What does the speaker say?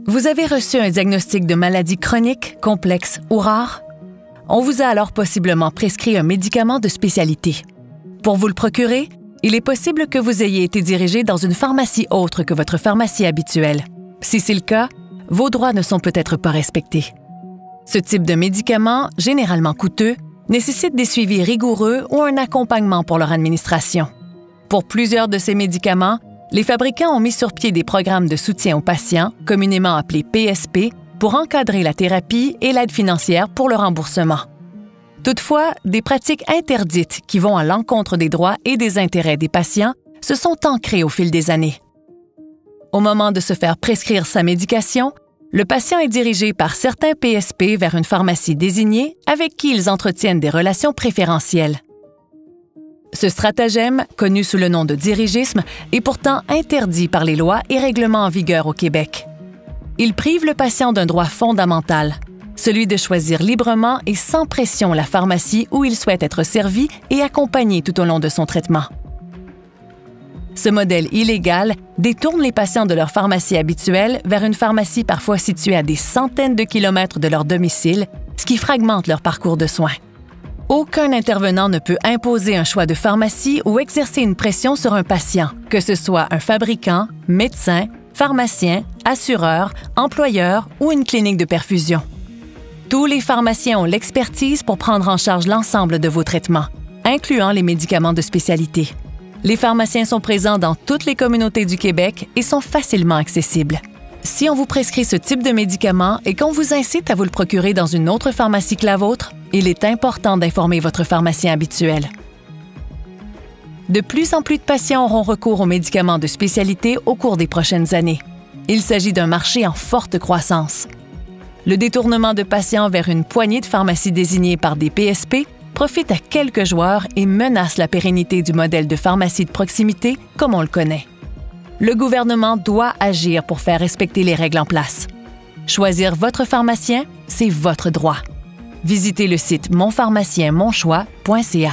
Vous avez reçu un diagnostic de maladie chronique, complexe ou rare? On vous a alors possiblement prescrit un médicament de spécialité. Pour vous le procurer, il est possible que vous ayez été dirigé dans une pharmacie autre que votre pharmacie habituelle. Si c'est le cas, vos droits ne sont peut-être pas respectés. Ce type de médicament, généralement coûteux, nécessite des suivis rigoureux ou un accompagnement pour leur administration. Pour plusieurs de ces médicaments, les fabricants ont mis sur pied des programmes de soutien aux patients, communément appelés PSP, pour encadrer la thérapie et l'aide financière pour le remboursement. Toutefois, des pratiques interdites qui vont à l'encontre des droits et des intérêts des patients se sont ancrées au fil des années. Au moment de se faire prescrire sa médication, le patient est dirigé par certains PSP vers une pharmacie désignée avec qui ils entretiennent des relations préférentielles. Ce stratagème, connu sous le nom de dirigisme, est pourtant interdit par les lois et règlements en vigueur au Québec. Il prive le patient d'un droit fondamental, celui de choisir librement et sans pression la pharmacie où il souhaite être servi et accompagné tout au long de son traitement. Ce modèle illégal détourne les patients de leur pharmacie habituelle vers une pharmacie parfois située à des centaines de kilomètres de leur domicile, ce qui fragmente leur parcours de soins. Aucun intervenant ne peut imposer un choix de pharmacie ou exercer une pression sur un patient, que ce soit un fabricant, médecin, pharmacien, assureur, employeur ou une clinique de perfusion. Tous les pharmaciens ont l'expertise pour prendre en charge l'ensemble de vos traitements, incluant les médicaments de spécialité. Les pharmaciens sont présents dans toutes les communautés du Québec et sont facilement accessibles. Si on vous prescrit ce type de médicament et qu'on vous incite à vous le procurer dans une autre pharmacie que la vôtre, il est important d'informer votre pharmacien habituel. De plus en plus de patients auront recours aux médicaments de spécialité au cours des prochaines années. Il s'agit d'un marché en forte croissance. Le détournement de patients vers une poignée de pharmacies désignées par des PSP profite à quelques joueurs et menace la pérennité du modèle de pharmacie de proximité comme on le connaît. Le gouvernement doit agir pour faire respecter les règles en place. Choisir votre pharmacien, c'est votre droit. Visitez le site monpharmacienmonchoix.ca.